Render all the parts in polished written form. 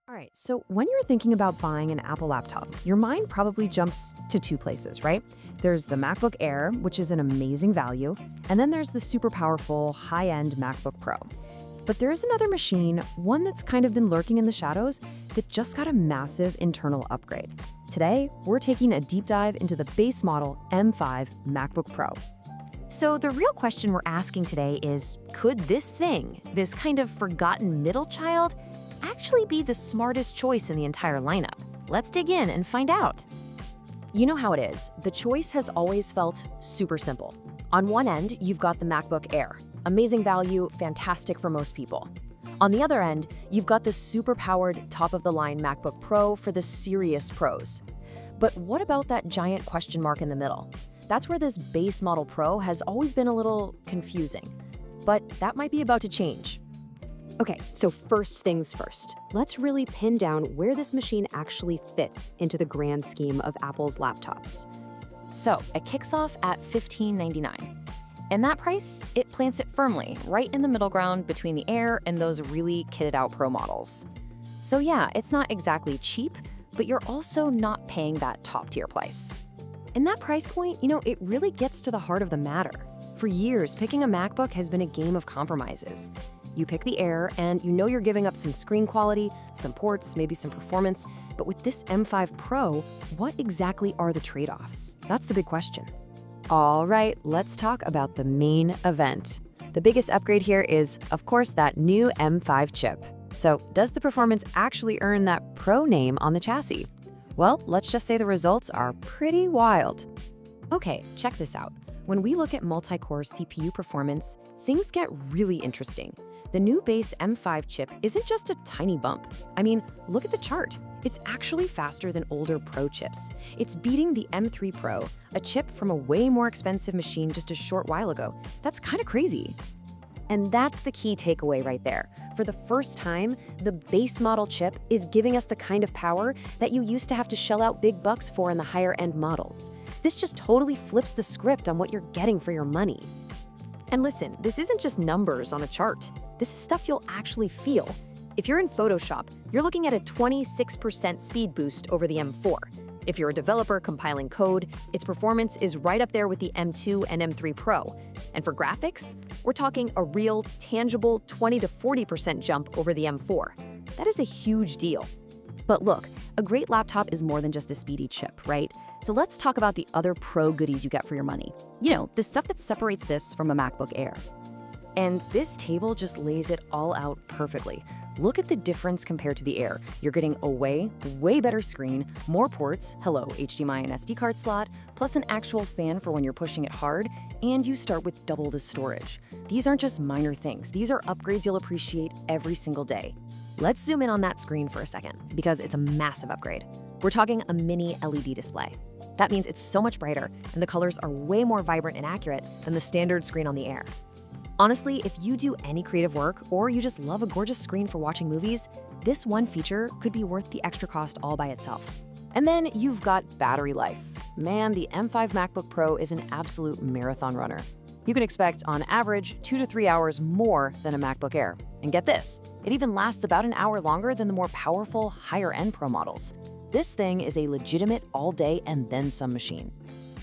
All right, so when you're thinking about buying an Apple laptop, your mind probably jumps to two places, right? There's the MacBook Air, which is an amazing value, and then there's the super powerful, high-end MacBook Pro. But there's another machine, one that's kind of been lurking in the shadows, that just got a massive internal upgrade. Today, we're taking a deep dive into the base model M5 MacBook Pro. So the real question we're asking today is, could this thing, this kind of forgotten middle child, actually be the smartest choice in the entire lineup? Let's dig in and find out. You know how it is. The choice has always felt super simple. On one end, you've got the MacBook Air. Amazing value, fantastic for most people. On the other end, you've got the super-powered, top-of-the-line MacBook Pro for the serious pros. But what about that giant question mark in the middle? That's where this base model Pro has always been a little confusing. But that might be about to change. Okay, so first things first, let's really pin down where this machine actually fits into the grand scheme of Apple's laptops. So it kicks off at $1599. And that price, it plants it firmly right in the middle ground between the Air and those really kitted out Pro models. So yeah, it's not exactly cheap, but you're also not paying that top tier price. And that price point, it really gets to the heart of the matter. For years, picking a MacBook has been a game of compromises. You pick the Air, and you know you're giving up some screen quality, some ports, maybe some performance. But with this M5 Pro, what exactly are the trade-offs? That's the big question. All right, let's talk about the main event. The biggest upgrade here is, of course, that new M5 chip. So, does the performance actually earn that Pro name on the chassis? Well, let's just say the results are pretty wild. Okay, check this out. When we look at multi-core CPU performance, things get really interesting. The new base M5 chip isn't just a tiny bump. I mean, look at the chart. It's actually faster than older Pro chips. It's beating the M3 Pro, a chip from a way more expensive machine just a short while ago. That's kind of crazy. And that's the key takeaway right there. For the first time, the base model chip is giving us the kind of power that you used to have to shell out big bucks for in the higher end models. This just totally flips the script on what you're getting for your money. And listen, this isn't just numbers on a chart. This is stuff you'll actually feel. If you're in Photoshop, you're looking at a 26% speed boost over the M4. If you're a developer compiling code, its performance is right up there with the M2 and M3 Pro. And for graphics, we're talking a real, tangible 20 to 40% jump over the M4. That is a huge deal. But look, a great laptop is more than just a speedy chip, right? So let's talk about the other Pro goodies you get for your money. The stuff that separates this from a MacBook Air. And this table just lays it all out perfectly. Look at the difference compared to the Air. You're getting a way better screen, more ports, hello, HDMI and SD card slot, plus an actual fan for when you're pushing it hard, and you start with double the storage. These aren't just minor things. These are upgrades you'll appreciate every single day. Let's zoom in on that screen for a second, because it's a massive upgrade. We're talking a mini LED display. That means it's so much brighter, and the colors are way more vibrant and accurate than the standard screen on the Air. Honestly, if you do any creative work or you just love a gorgeous screen for watching movies, this one feature could be worth the extra cost all by itself. And then you've got battery life. Man, the M5 MacBook Pro is an absolute marathon runner. You can expect, on average, 2 to 3 hours more than a MacBook Air. And get this, it even lasts about an hour longer than the more powerful, higher-end Pro models. This thing is a legitimate all-day and then some machine.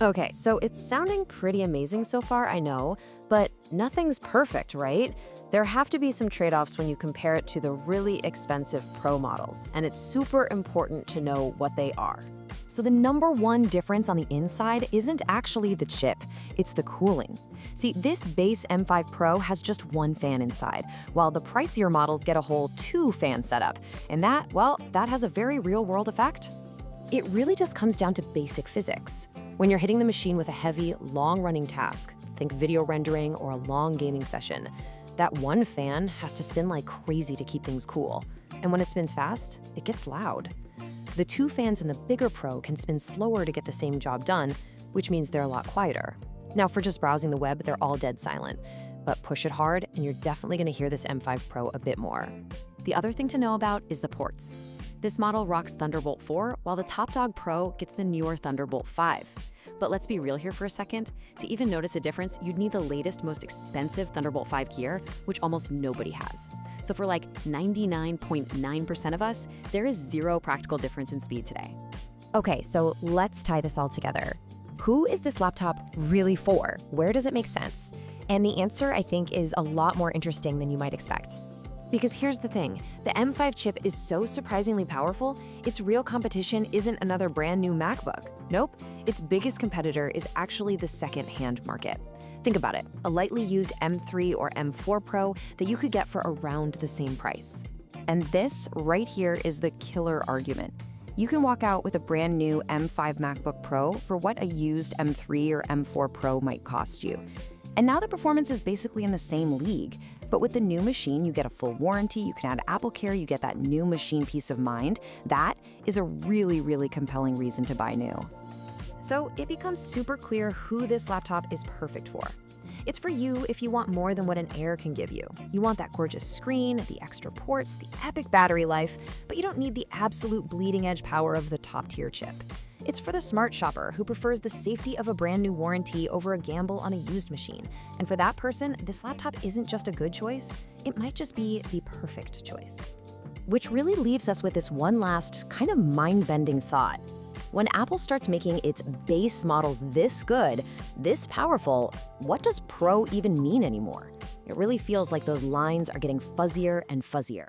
Okay, so it's sounding pretty amazing so far, I know, but nothing's perfect, right? There have to be some trade-offs when you compare it to the really expensive Pro models, and it's super important to know what they are. So the number one difference on the inside isn't actually the chip, it's the cooling. See, this base M5 Pro has just one fan inside, while the pricier models get a whole 2-fan setup, and that has a very real-world effect. It really just comes down to basic physics. When you're hitting the machine with a heavy, long-running task, think video rendering or a long gaming session, that one fan has to spin like crazy to keep things cool. And when it spins fast, it gets loud. The 2 fans in the bigger Pro can spin slower to get the same job done, which means they're a lot quieter. Now, for just browsing the web, they're all dead silent. But push it hard, and you're definitely going to hear this M5 Pro a bit more. The other thing to know about is the ports. This model rocks Thunderbolt 4, while the top dog Pro gets the newer Thunderbolt 5. But let's be real here for a second. To even notice a difference, you'd need the latest, most expensive Thunderbolt 5 gear, which almost nobody has. So for like 99.9% of us, there is zero practical difference in speed today. Okay, so let's tie this all together. Who is this laptop really for? Where does it make sense? And the answer, I think, is a lot more interesting than you might expect. Because here's the thing, the M5 chip is so surprisingly powerful, its real competition isn't another brand new MacBook. Nope, its biggest competitor is actually the second-hand market. Think about it, a lightly used M3 or M4 Pro that you could get for around the same price. And this right here is the killer argument. You can walk out with a brand new M5 MacBook Pro for what a used M3 or M4 Pro might cost you. And now the performance is basically in the same league. But with the new machine, you get a full warranty, you can add AppleCare, you get that new machine peace of mind. That is a really, really compelling reason to buy new. So it becomes super clear who this laptop is perfect for. It's for you if you want more than what an Air can give you. You want that gorgeous screen, the extra ports, the epic battery life, but you don't need the absolute bleeding-edge power of the top-tier chip. It's for the smart shopper who prefers the safety of a brand new warranty over a gamble on a used machine. And for that person, this laptop isn't just a good choice, it might just be the perfect choice. Which really leaves us with this one last, kind of mind-bending thought. When Apple starts making its base models this good, this powerful, what does Pro even mean anymore? It really feels like those lines are getting fuzzier and fuzzier.